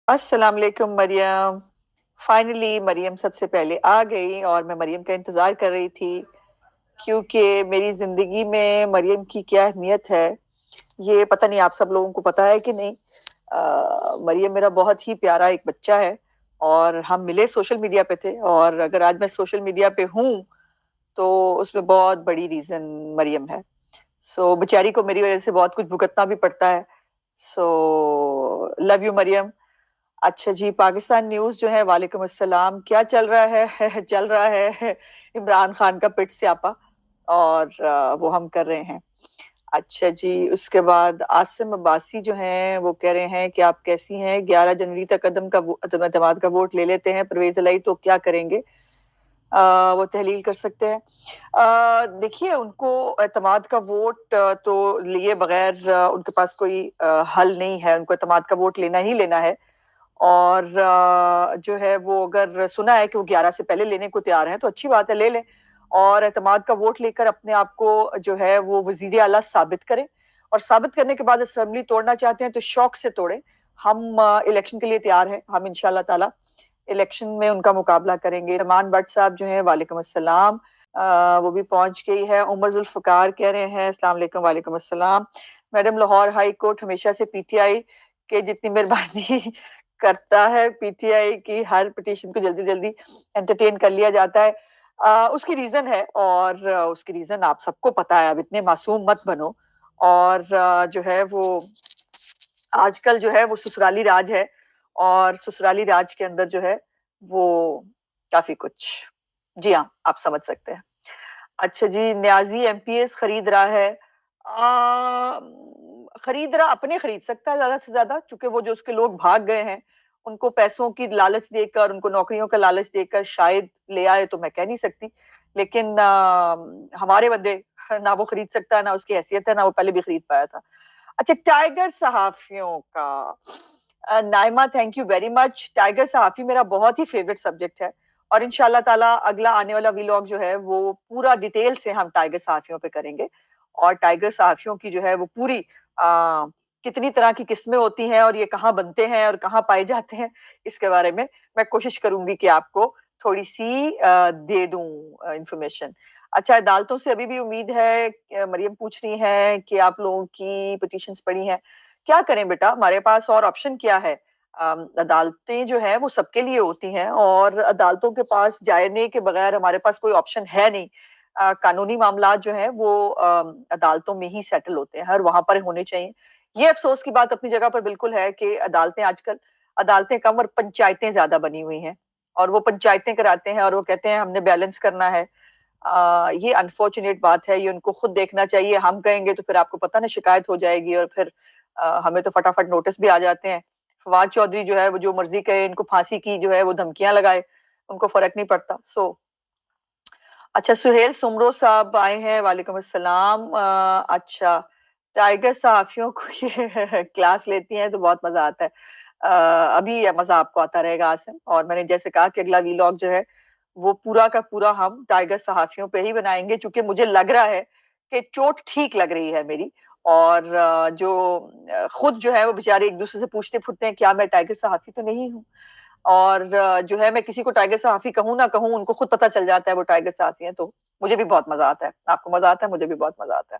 अस्सलाम वालेकुम मरियम। फाइनली मरियम सबसे पहले आ गई और मैं मरियम का इंतजार कर रही थी, क्योंकि मेरी जिंदगी में मरियम की क्या अहमियत है ये पता नहीं आप सब लोगों को पता है कि नहीं। मरियम मेरा बहुत ही प्यारा एक बच्चा है और हम मिले सोशल मीडिया पे थे, और अगर आज मैं सोशल मीडिया पे हूँ तो उसमें बहुत बड़ी रीजन मरियम है। सो बेचारी को मेरी वजह से बहुत कुछ भुगतना भी पड़ता है। So love you Mariam. अच्छा जी, पाकिस्तान न्यूज जो है, वालेकुम अस्सलाम। क्या चल रहा है? चल रहा है इमरान खान का पिट स्यापा, और वो हम कर रहे हैं। अच्छा जी, उसके बाद आसिम अब्बासी जो हैं वो कह रहे हैं कि आप कैसी हैं, 11 जनवरी तक अदम का वोट ले लेते हैं परवेज इलाही तो क्या करेंगे? वो तहलील कर सकते हैं। देखिए, उनको एतमाद का वोट तो लिए बगैर उनके पास कोई हल नहीं है। उनको एतमाद का वोट लेना ही लेना है, और जो है वो अगर सुना है कि वो 11 से पहले लेने को तैयार हैं तो अच्छी बात है, ले लें। और एतमाद का वोट लेकर अपने आप को जो है वो वजीर आला साबित करें, और साबित करने के बाद असेंबली तोड़ना चाहते हैं तो शौक से तोड़ें। हम इलेक्शन के लिए तैयार हैं, हम इंशाल्लाह ताला इलेक्शन में उनका मुकाबला करेंगे। रहमान भट्ट साहब जो है, वालेकुम अस्सलाम। वो भी पहुंच गई है। उमर जुल्फकार कह रहे हैं अस्सलाम वालेकुम। वालेकुम अस्सलाम। मैडम, लाहौर हाई कोर्ट हमेशा से पीटीआई के जितनी मेहरबानी करता है, पीटीआई की हर पिटीशन को जल्दी जल्दी एंटरटेन कर लिया जाता है। उसकी रीजन है, और उसकी रीजन आप सबको पता है। अब इतने मासूम मत बनो। और जो है वो आजकल जो है वो ससुराली राज है, और ससुराली राज के अंदर जो है वो काफी कुछ, जी हाँ, आप समझ सकते हैं। अच्छा जी, न्याजी एमपीएस खरीद रहा है। आ, खरीद रहा, अपने खरीद सकता है ज्यादा से ज्यादा, चूंकि वो जो उसके लोग भाग गए हैं उनको पैसों की लालच देकर, उनको नौकरियों का लालच देकर शायद ले आए, तो मैं कह नहीं सकती। लेकिन हमारे बंदे ना वो खरीद सकता है, ना उसकी हैसियत है, ना वो पहले भी खरीद पाया था। अच्छा, टाइगर सहाफियों का, Naima thank you very much. Tiger सहाफी मेरा बहुत ही फेवरेट सब्जेक्ट है, और इंशाल्लाह ताला अगला आने वाला वीलॉग जो है वो पूरा डिटेल से हम टाइगर सहाफियों पे करेंगे। और टाइगर सहाफियों की जो है वो पूरी कितनी तरह की किस्में होती हैं, और ये कहाँ बनते हैं और कहाँ पाए जाते हैं, इसके बारे में मैं कोशिश करूंगी कि आपको थोड़ी सी दे दूं इंफॉर्मेशन। अच्छा, अदालतों से अभी भी उम्मीद है? मरियम पूछ रही है कि आप लोगों की पिटीशंस पड़ी हैं। क्या करें बेटा, हमारे पास और ऑप्शन क्या है? अदालतें जो है वो सबके लिए होती हैं, और अदालतों के पास जाने के बगैर हमारे पास कोई ऑप्शन है नहीं। कानूनी मामला जो है वो अदालतों में ही सेटल होते हैं, हर वहां पर होने चाहिए। ये अफसोस की बात अपनी जगह पर बिल्कुल है कि अदालतें आजकल, अदालतें कम और पंचायतें ज्यादा बनी हुई हैं, और वो पंचायतें कराते हैं और वो कहते हैं हमने बैलेंस करना है। ये अनफॉर्चुनेट बात है, ये उनको खुद देखना चाहिए। हम कहेंगे तो फिर आपको पता ना शिकायत हो जाएगी, और फिर हमें तो फटाफट नोटिस भी आ जाते हैं। फवाद चौधरी जो है वो जो मर्जी कहे, इनको फांसी की जो है वो धमकियां लगाए, उनको फर्क नहीं पड़ता। अच्छा, सुहेल सुमरो साहब आए हैं, वालेकुम अस्सलाम। अच्छा, टाइगर सहाफियों को ये क्लास लेती हैं तो बहुत मजा आता है। अभी ये मजा आपको आता रहेगा आसिम, और मैंने जैसे कहा कि अगला वीलॉग जो है वो पूरा का पूरा हम टाइगर सहाफियों पे ही बनाएंगे, क्योंकि मुझे लग रहा है कि चोट ठीक लग रही है मेरी। और जो खुद जो है वो बेचारे एक दूसरे से पूछते फूटते हैं क्या मैं टाइगर सहाफी तो नहीं हूँ। और जो है मैं किसी को टाइगर सहाफी कहूँ ना कहूँ, उनको खुद पता चल जाता है वो टाइगर सहाफी है, तो मुझे भी बहुत मजा आता है। आपको मजा आता है, मुझे भी बहुत मजा आता है।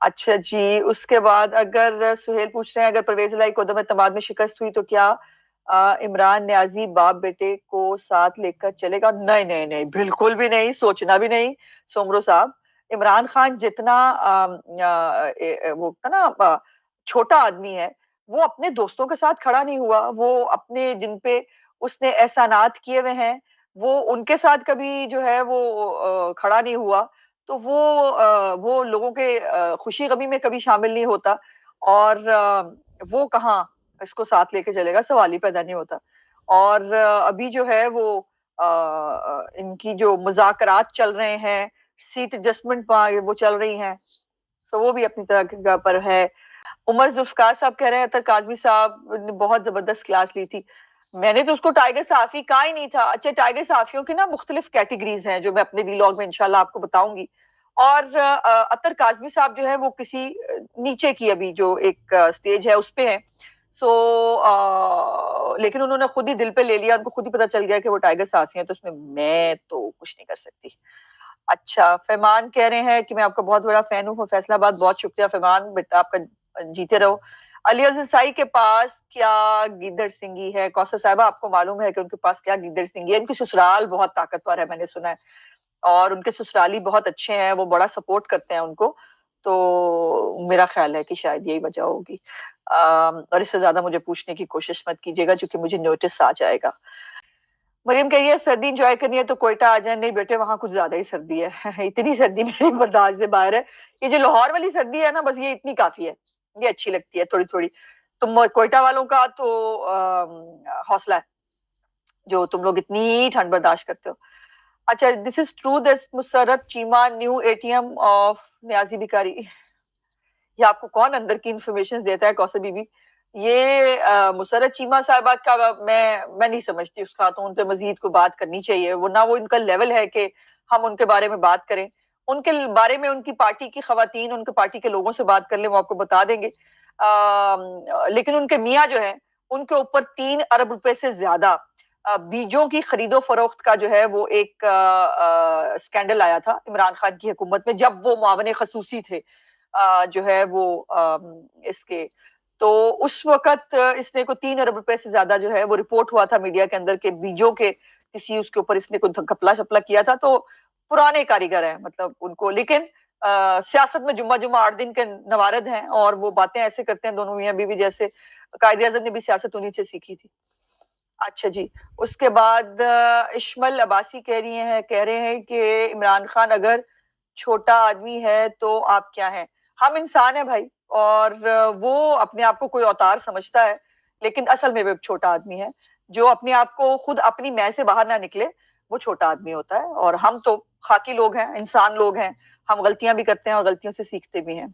अच्छा जी, उसके बाद अगर सुहेल पूछ रहे हैं अगर परवेज इलाही को उद्दम एतमाद में शिकस्त हुई तो क्या इमरान न्याजी बाप बेटे को साथ लेकर चलेगा? नहीं नहीं नहीं, बिल्कुल भी नहीं, सोचना भी नहीं। सोमरो साहब, इमरान खान जितना वो था ना छोटा आदमी है, वो अपने दोस्तों के साथ खड़ा नहीं हुआ। वो अपने जिन पे उसने एहसानात किए हुए हैं वो उनके साथ कभी जो है वो खड़ा नहीं हुआ। तो वो लोगों के खुशी गमी में कभी शामिल नहीं होता, और वो कहाँ इसको साथ लेके चलेगा, सवाल ही पैदा नहीं होता। और अभी जो है वो इनकी जो मुज़ाकरात चल रहे हैं, सीट एडजस्टमेंट वो चल रही हैं, सो वो भी अपनी तरह पर है। उमर जुल्फकार साहब कह रहे हैं अतर काजमी साहब ने बहुत जबरदस्त क्लास ली थी। मैंने तो उसको टाइगर सहाफी कहा ही नहीं था। अच्छा, टाइगर सहाफियों की ना मुख्तलिफ कैटेगरीज हैं जो मैं अपने व्लॉग में इंशाल्लाह आपको बताऊंगी। और अतर काजमी साहब जो है वो किसी नीचे की अभी जो एक स्टेज है उस पे है। सो लेकिन उन्होंने खुद ही दिल पे ले लिया, उनको खुद ही पता चल गया कि वो टाइगर सहाफी हैं, तो उसमें मैं तो कुछ नहीं कर सकती। अच्छा, फैमान कह रहे हैं कि मैं आपका बहुत बड़ा फैन हूँ फैसलाबाद। बहुत शुक्रिया फैमान, बेटा आपका जीते रहो। अली अजसाई के पास क्या गिदड़ सिंगी है? कौसर साहिबा, आपको मालूम है कि उनके पास क्या गिदड़ सिंगी है? इनकी ससुराल बहुत ताकतवर है, मैंने सुना है, और उनके ससुराली बहुत अच्छे हैं, वो बड़ा सपोर्ट करते हैं उनको। तो मेरा ख्याल है कि शायद यही वजह होगी। और इससे ज्यादा मुझे पूछने की कोशिश मत कीजिएगा क्योंकि मुझे नोटिस आ जाएगा। मरियम कह रही है सर्दी इंजॉय करनी है तो कोयटा आ जाए। नहीं बेटे, वहां कुछ ज्यादा ही सर्दी है इतनी सर्दी मेरी बर्दाश्त से बाहर है। ये जो लाहौर वाली सर्दी है ना, बस ये इतनी काफी है, ये अच्छी लगती है थोड़ी थोड़ी। तुम कोयटा वालों का तो हौसला है जो तुम लोग इतनी ठंड बर्दाश्त करते हो। अच्छा, this is true that Musharraf Cheema new ATM of Niazi बिकारी। ये आपको कौन अंदर की इंफॉर्मेशन देता है कौसर बीबी? ये मुशर्रफ चीमा साहिबा का मैं नहीं समझती। उस खातून पे मजीद को बात करनी चाहिए, वो ना वो इनका लेवल है कि हम उनके बारे में बात करें। उनके बारे में उनकी पार्टी की खवातीन, उनके पार्टी के लोगों से बात कर ले, वो आपको बता देंगे। लेकिन उनके मियाँ जो है, उनके ऊपर 3 अरब रुपए से ज्यादा बीजों की खरीदो फरोख्त का जो है वो एक स्कैंडल आया था इमरान खान की हुकूमत में, जब वो मुआवन खसूसी थे जो है वो इसके। तो उस वक्त इसने को 3 अरब रुपए से ज्यादा जो है वो रिपोर्ट हुआ था मीडिया के अंदर के बीजों के किसी उसके ऊपर इसने को घपला शपला किया था। तो पुराने कारीगर हैं मतलब उनको, लेकिन सियासत में जुम्मा जुम्मा 8 दिन के नवारद हैं और वो बातें ऐसे करते हैं दोनों मियां बीवी जैसे कायदे आजम ने भी सियासत उन्हीं से सीखी थी। अच्छा जी, उसके बाद इश्मल अब्बासी कह रहे हैं कि इमरान खान अगर छोटा आदमी है तो आप क्या हैं? हम इंसान हैं भाई, और वो अपने आप को कोई अवतार समझता है, लेकिन असल में वो एक छोटा आदमी है। जो अपने आप को खुद अपनी मैं से बाहर ना निकले, वो छोटा आदमी होता है। और हम तो खाकी लोग हैं, इंसान लोग हैं, हम गलतियां भी करते हैं और गलतियों से सीखते भी हैं।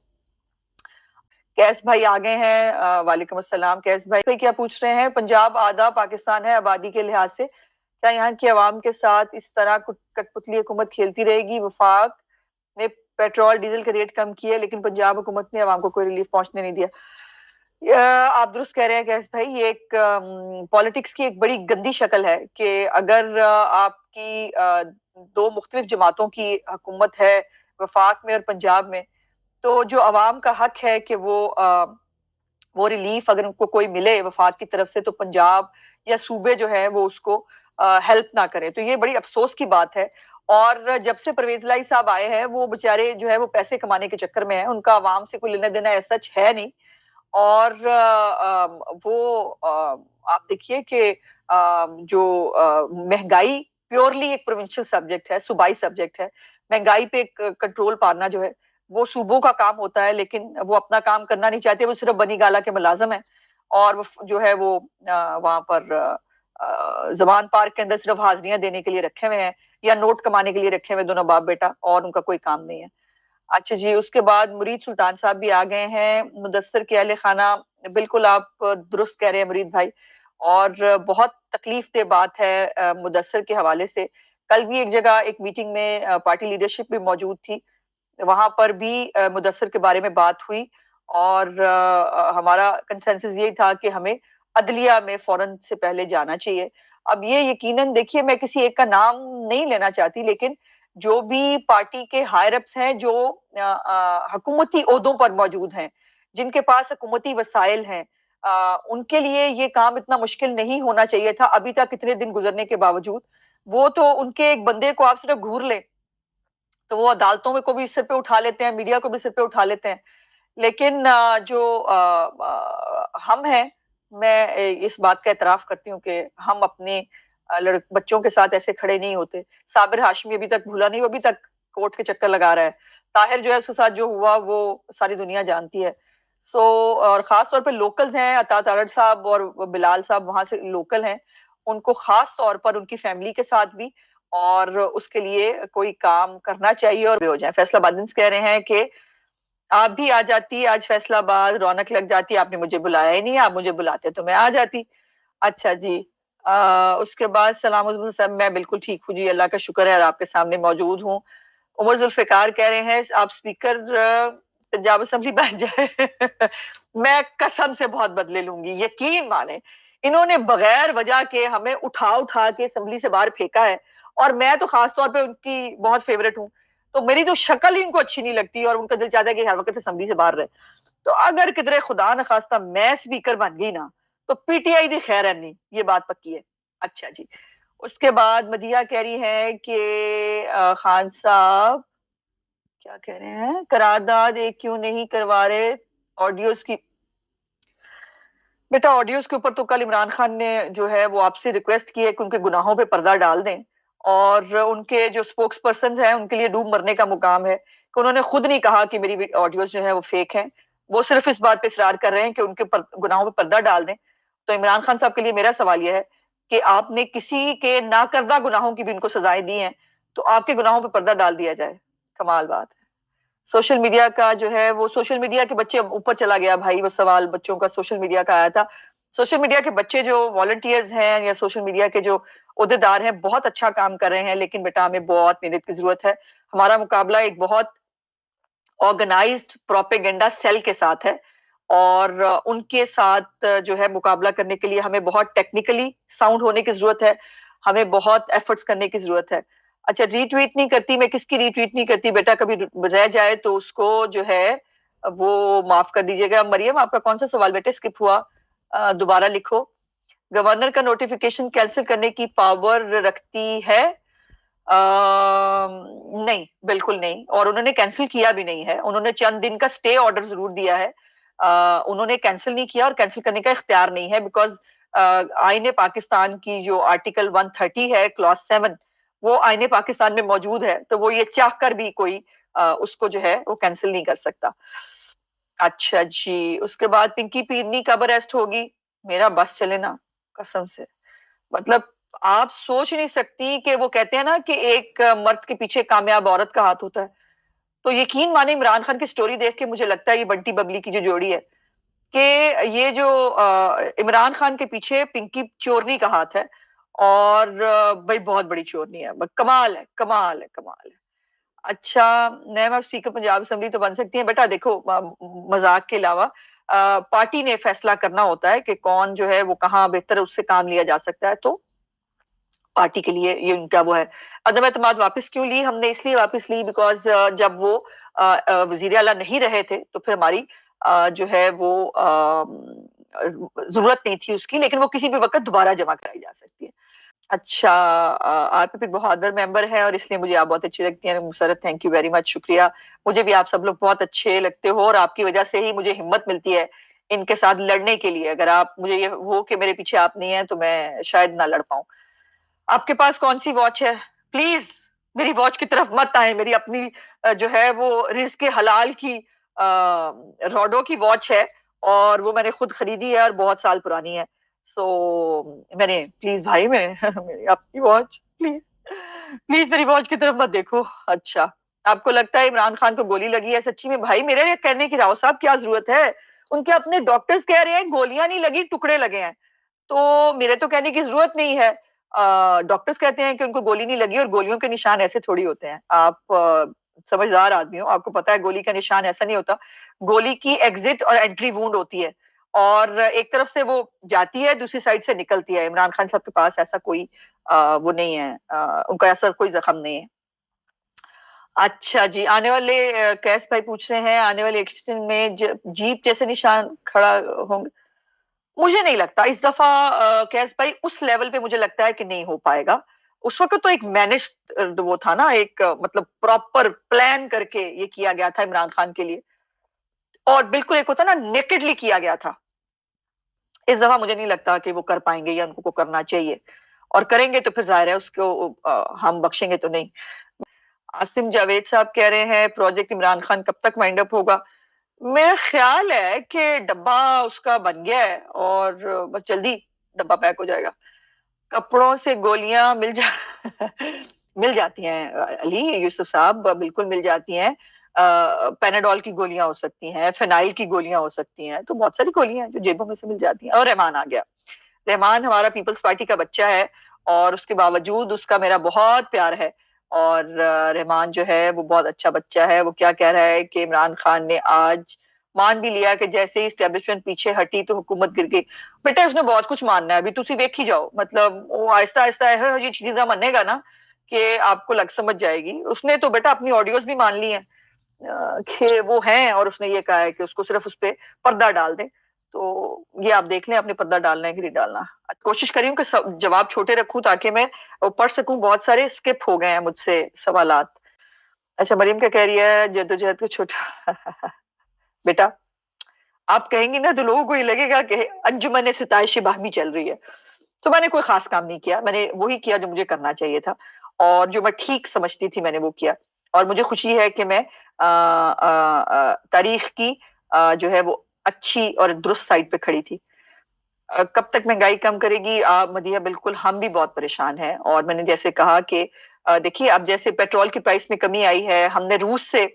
कैस भाई आ गए हैं, वालेकुम अस्सलाम। कैस भाई क्या पूछ रहे हैं? पंजाब आधा पाकिस्तान है आबादी के लिहाज से, क्या यहाँ की आवाम के साथ इस तरह कठपुतली हुकूमत खेलती रहेगी? वफाक ने पेट्रोल डीजल के रेट कम किए लेकिन पंजाब हुकूमत ने आवाम को कोई रिलीफ पहुंचने नहीं दिया। आप दुरुस्त कह रहे हैं कैस भाई, ये एक पॉलिटिक्स की एक बड़ी गंदी शक्ल है कि अगर आपकी दो मुख्तलिफ जमातों की हुकूमत है वफाक में और पंजाब में, तो जो अवाम का हक है कि वो रिलीफ अगर उनको कोई मिले वफाक की तरफ से, तो पंजाब या सूबे जो है वो उसको हेल्प ना करे। तो ये बड़ी अफसोस की बात है। और जब से परवेज लाई साहब आए हैं, वो बेचारे जो है वो पैसे कमाने के चक्कर में है, उनका अवाम से कोई लेना देना ऐसा है नहीं। और आप देखिए कि जो महंगाई प्योरली एक प्रोविंशियल सब्जेक्ट है, सूबाई सब्जेक्ट है। महंगाई पे कंट्रोल पाना जो है वो सूबों का काम होता है, लेकिन वो अपना काम करना नहीं चाहते, वो सिर्फ बनी गाला के मुलाजम है। और वो जो है वो वहां पर जबान पार्क के अंदर सिर्फ हाजिरियां देने के लिए रखे हुए हैं या नोट कमाने के लिए रखे हुए दोनों बाप बेटा, और उनका कोई काम नहीं है। अच्छा जी, उसके बाद मुरीद सुल्तान साहब भी आ गए हैं। मुदस्सर के अहले खाना, बिल्कुल आप दुरुस्त कह रहे हैं मुरीद भाई, और बहुत तकलीफ दे बात है मुदस्सर के हवाले से। कल भी एक जगह एक मीटिंग में पार्टी लीडरशिप भी मौजूद थी, वहां पर भी मुदस्सर के बारे में बात हुई, और हमारा कंसेंसस यही था कि हमें अदलिया में फौरन से पहले जाना चाहिए। अब ये यकीनन देखिए, मैं किसी एक का नाम नहीं लेना चाहती, लेकिन जो भी पार्टी के हायर अप्स हैं जो हुकूमती ओहदों पर मौजूद हैं, जिनके पास हुकूमती वसाइल हैं, उनके लिए ये काम इतना मुश्किल नहीं होना चाहिए था अभी तक इतने दिन गुजरने के बावजूद। वो तो उनके एक बंदे को आप सिर्फ घूर ले तो वो अदालतों में को भी सिर पे उठा लेते हैं, मीडिया को भी सिर पे उठा लेते हैं। लेकिन जो हम हैं, मैं इस बात का एतराफ करती हूँ कि हम अपने बच्चों के साथ ऐसे खड़े नहीं होते। साबिर हाशमी अभी तक भूला नहीं, वो अभी तक कोर्ट के चक्कर लगा रहा है। ताहिर जो है उसके साथ जो हुआ वो सारी दुनिया जानती है। सो और खास तौर पे लोकल्स हैं, अता तारड़ साहब और बिलाल साहब वहां से लोकल हैं, उनको खास तौर पर उनकी फैमिली के साथ भी और उसके लिए कोई काम करना चाहिए और हो जाए। फैसलाबाद कह रहे हैं कि आप भी आ जाती आज फैसलाबाद, रौनक लग जाती। आपने मुझे बुलाया ही नहीं, आप मुझे बुलाते तो मैं आ जाती। अच्छा जी, उसके बाद सलाम साहब, मैं बिल्कुल ठीक हूँ जी, अल्लाह का शुक्र है और आपके सामने मौजूद हूँ। उमर जुल्फिकार कह रहे हैं आप स्पीकर पंजाब असेंबली बन जाए। मैं कसम से बहुत बदले लूंगी, यकीन माने। इन्होंने बगैर वजह के हमें उठा उठा के असेंबली से बाहर फेंका है, और मैं तो खास तौर पे उनकी बहुत फेवरेट हूँ। तो मेरी तो शक्ल ही इनको अच्छी नहीं लगती और उनका दिल चाहता है कि हर वक्त असेंबली से बाहर रहे। तो अगर किधरे खुदा न खास्ता मैं स्पीकर बन गई ना, तो पीटीआई दी खैर है नहीं, ये बात पक्की है। अच्छा जी। उसके बाद मदिया कह रही है कि खान साहब क्या कह रहे हैं, करारदाद एक क्यों नहीं करवा रहे ऑडियोज की। बेटा ऑडियोज के ऊपर तो कल इमरान खान ने जो है वो आपसे रिक्वेस्ट की है कि उनके गुनाहों पे पर्दा डाल दें, और उनके जो स्पोक्स पर्सन हैं उनके लिए डूब मरने का मुकाम है कि उन्होंने खुद नहीं कहा कि मेरी ऑडियोज जो है वो फेक हैं। वो सिर्फ इस बात पे इसरार कर रहे हैं कि उनके गुनाहों पे पर्दा डाल दें। तो इमरान खान साहब के लिए मेरा सवाल यह है कि आपने किसी के नाकर्दा गुनाहों की भी इनको सजाएं दी हैं, तो आपके गुनाहों पे पर्दा डाल दिया जाए। कमाल बात है। सोशल मीडिया का जो है वो, सोशल मीडिया के बच्चे ऊपर चला गया भाई, वो सवाल बच्चों का सोशल मीडिया का आया था। सोशल मीडिया के बच्चे जो वॉलंटियर्स हैं या सोशल मीडिया के जो ओहदेदार हैं बहुत अच्छा काम कर रहे हैं, लेकिन बेटा हमें बहुत मेहनत की जरूरत है। हमारा मुकाबला एक बहुत ऑर्गेनाइज्ड प्रोपेगेंडा सेल के साथ है, और उनके साथ जो है मुकाबला करने के लिए हमें बहुत टेक्निकली साउंड होने की जरूरत है, हमें बहुत एफर्ट्स करने की जरूरत है। अच्छा, रीट्वीट नहीं करती मैं, किसकी रीट्वीट नहीं करती बेटा, कभी रह जाए तो उसको जो है वो माफ कर दीजिएगा। मरियम आपका कौन सा सवाल बेटे स्किप हुआ, दोबारा लिखो। गवर्नर का नोटिफिकेशन कैंसिल करने की पावर रखती है? नहीं, बिल्कुल नहीं, और उन्होंने कैंसिल किया भी नहीं है। उन्होंने चंद दिन का स्टे ऑर्डर जरूर दिया है, उन्होंने कैंसिल नहीं किया और कैंसिल करने का इख्तियार नहीं है, बिकॉज आईने पाकिस्तान की जो आर्टिकल 130 है क्लॉज 7, वो आईने पाकिस्तान में मौजूद है, तो वो ये चाह कर भी कोई उसको जो है वो कैंसिल नहीं कर सकता। अच्छा जी। उसके बाद पिंकी पीरनी कब अरेस्ट होगी? मेरा बस चले ना, कसम से। मतलब आप सोच नहीं सकती कि वो कहते हैं ना कि एक मर्द के पीछे कामयाब औरत का हाथ होता है। तो यकीन माने इमरान खान की स्टोरी देख के मुझे लगता है ये बंटी बबली की जो जोड़ी है, कि ये जो इमरान खान के पीछे पिंकी चोरनी का हाथ है, और भाई बहुत बड़ी चोरनी है, कमाल है, कमाल है, कमाल है। अच्छा, नैब स्पीकर पंजाब असेंबली तो बन सकती है बेटा। देखो मजाक के अलावा पार्टी ने फैसला करना होता है कि कौन जो है वो कहाँ बेहतर है, उससे काम लिया जा सकता है। तो पार्टी के लिए ये उनका वो है। अदम एतमाद वापस क्यों ली हमने? इसलिए वापस ली बिकॉज जब वो वजीर आला नहीं रहे थे तो फिर हमारी जो है वो जरूरत नहीं थी उसकी, लेकिन वो किसी भी वक्त दोबारा जमा कराई जा सकती है। अच्छा, आप एक बहादुर मेंबर है और इसलिए मुझे आप बहुत अच्छी लगती हैं Musarrat, thank you very much, शुक्रिया। मुझे भी आप सब लोग बहुत अच्छे लगते हो और आपकी वजह से ही मुझे हिम्मत मिलती है इनके साथ लड़ने के लिए। अगर आप मुझे ये हो कि मेरे पीछे आप नहीं है तो मैं शायद ना लड़ पाऊं। आपके पास कौन सी वॉच है? प्लीज मेरी वॉच की तरफ मत आए। मेरी अपनी जो है वो रिस्क हलाल की रॉडो की वॉच है, और वो मैंने खुद खरीदी है और बहुत साल पुरानी है। मैंने प्लीज भाई मैं मेरी अपनी वॉच, प्लीज प्लीज मेरी वॉच की तरफ मत देखो। अच्छा, आपको लगता है इमरान खान को गोली लगी है? सच्ची में भाई मेरे कहने की राव साहब क्या जरूरत है? उनके अपने डॉक्टर्स कह रहे हैं गोलियां नहीं लगी, टुकड़े लगे हैं। तो मेरे तो कहने की जरूरत नहीं है। डॉक्टर्स कहते हैं कि उनको गोली नहीं लगी, और गोलियों के निशान ऐसे थोड़ी होते हैं। आप समझदार आदमी हो, आपको पता है गोली का निशान ऐसा नहीं होता। गोली की एग्जिट और एंट्री वूंड होती है, और एक तरफ से वो जाती है, दूसरी साइड से निकलती है। इमरान खान साहब के पास ऐसा कोई वो नहीं है, उनका ऐसा कोई जख्म नहीं है। अच्छा जी, आने वाले कैस भाई पूछ रहे हैं आने वाले इलेक्शन में जीप जैसे निशान खड़ा होंगे? मुझे नहीं लगता इस दफा कैस भाई उस लेवल पे, मुझे लगता है कि नहीं हो पाएगा। उस वक्त तो एक मैनेज वो था ना, एक मतलब प्रॉपर प्लान करके ये किया गया था इमरान खान के लिए, और बिल्कुल एक होता ना नेकेडली किया गया था। इस दफा मुझे नहीं लगता कि वो कर पाएंगे या उनको करना चाहिए, और करेंगे तो फिर जाहिर है उसको हम बख्शेंगे तो नहीं। आसिम जावेद साहब कह रहे हैं प्रोजेक्ट इमरान खान कब तक वाइंड अप होगा? मेरा ख्याल है कि डब्बा उसका बन गया है और बस जल्दी डब्बा पैक हो जाएगा। कपड़ों से गोलियां मिल जाती हैं अली यूसुफ साहब, बिल्कुल मिल जाती हैं। पेनाडोल की गोलियां हो सकती हैं, फिनाइल की गोलियां हो सकती हैं, तो बहुत सारी गोलियां हैं जो जेबों में से मिल जाती हैं। और रहमान आ गया। रहमान हमारा पीपल्स पार्टी का बच्चा है और उसके बावजूद उसका मेरा बहुत प्यार है। और रहमान जो है वो बहुत अच्छा बच्चा है। वो क्या कह रहा है कि इमरान खान ने आज मान भी लिया कि जैसे ही स्टैब्लिशमेंट पीछे हटी तो हुकूमत गिर गई। बेटा उसने बहुत कुछ मानना है, अभी तुसी वेख ही जाओ, मतलब वो आहिस्ता आहिस्ता ये चीजें मनेगा ना कि आपको लग समझ जाएगी। उसने तो बेटा अपनी ऑडियोज भी मान ली हैं कि वो हैं, और उसने ये कहा है कि उसको सिर्फ उस पर पर्दा डाल दें। तो ये आप देख लें अपने पर्दा डालना है कि नहीं डालना। कोशिश करी हूँ कि जवाब छोटे रखूं ताकि मैं पढ़ सकूं। बहुत सारे स्किप हो गए हैं मुझसे सवालात। अच्छा, मरियम क्या कह रही है? जद्दोजहद को छोटा बेटा आप कहेंगी ना तो लोगों को ये लगेगा कि अंजुमन सिताइश बाहमी चल रही है। तो मैंने कोई खास काम नहीं किया, मैंने वही किया जो मुझे करना चाहिए था और जो मैं ठीक समझती थी मैंने वो किया। और मुझे खुशी है कि मैं तारीख की जो है वो अच्छी और दुरुस्त साइड पे खड़ी थी। कब तक महंगाई कम करेगी मदिया? बिल्कुल, हम भी बहुत परेशान हैं। और मैंने जैसे कहा कि देखिए अब जैसे पेट्रोल की प्राइस में कमी आई है, हमने रूस से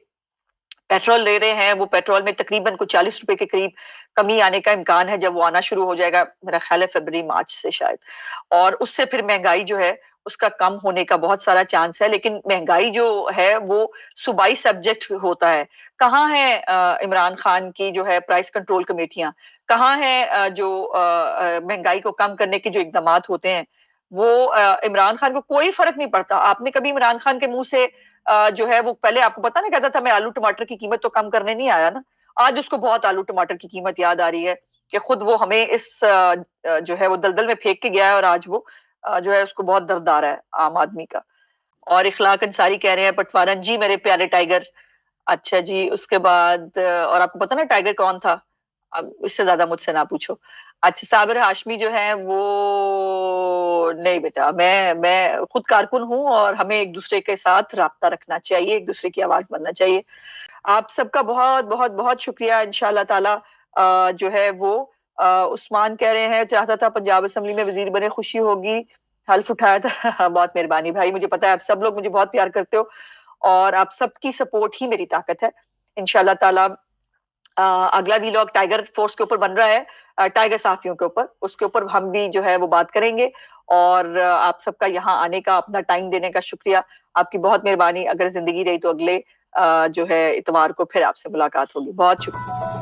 पेट्रोल ले रहे हैं, वो पेट्रोल में तकरीबन कुछ 40 रुपए के करीब कमी आने का इम्कान है। जब वो आना शुरू हो जाएगा, मेरा ख्याल है फरवरी मार्च से शायद, और उससे फिर महंगाई जो है उसका कम होने का बहुत सारा चांस है। लेकिन महंगाई जो है वो सूबाई सब्जेक्ट होता है। कहाँ है इमरान खान की जो है प्राइस कंट्रोल कमेटियां? कहाँ है जो महंगाई को कम करने के जो इकदाम होते हैं? वो इमरान खान को कोई फर्क नहीं पड़ता। आपने कभी इमरान खान के मुंह से जो है वो पहले आपको पता नहीं, कहता था मैं आलू टमाटर की कीमत तो कम करने नहीं आया ना। आज उसको बहुत आलू टमाटर की कीमत याद आ रही है कि खुद वो हमें इस जो है वो दलदल में फेंक के गया है और आज वो जो है उसको बहुत दर्द आ रहा है आम आदमी का। और इखलाक अंसारी कह रहे हैं पटवारन जी मेरे प्यारे टाइगर। अच्छा जी, उसके बाद और आपको पता ना टाइगर कौन था? अब इससे ज्यादा मुझसे ना पूछो। अच्छा, साबिर हाशमी जो है वो नहीं बेटा, मैं खुद कारकुन हूँ और हमें एक दूसरे के साथ राब्ता रखना चाहिए, एक दूसरे की आवाज बनना चाहिए। आप सबका बहुत बहुत बहुत शुक्रिया। इंशाल्लाह ताला जो है वो उस्मान कह रहे हैं चाहता था पंजाब असेंबली में वजीर बने, खुशी होगी, हल्फ उठाया था। बहुत मेहरबानी भाई, मुझे पता है आप सब लोग मुझे बहुत प्यार करते हो और आप सबकी सपोर्ट ही मेरी ताकत है। इंशाल्लाह ताला अगला वीलॉग टाइगर फोर्स के ऊपर बन रहा है, टाइगर साफियों के ऊपर, उसके ऊपर हम भी जो है वो बात करेंगे। और आप सबका यहाँ आने का, अपना टाइम देने का शुक्रिया। आपकी बहुत मेहरबानी। अगर जिंदगी रही तो अगले जो है इतवार को फिर आपसे मुलाकात होगी। बहुत शुक्रिया।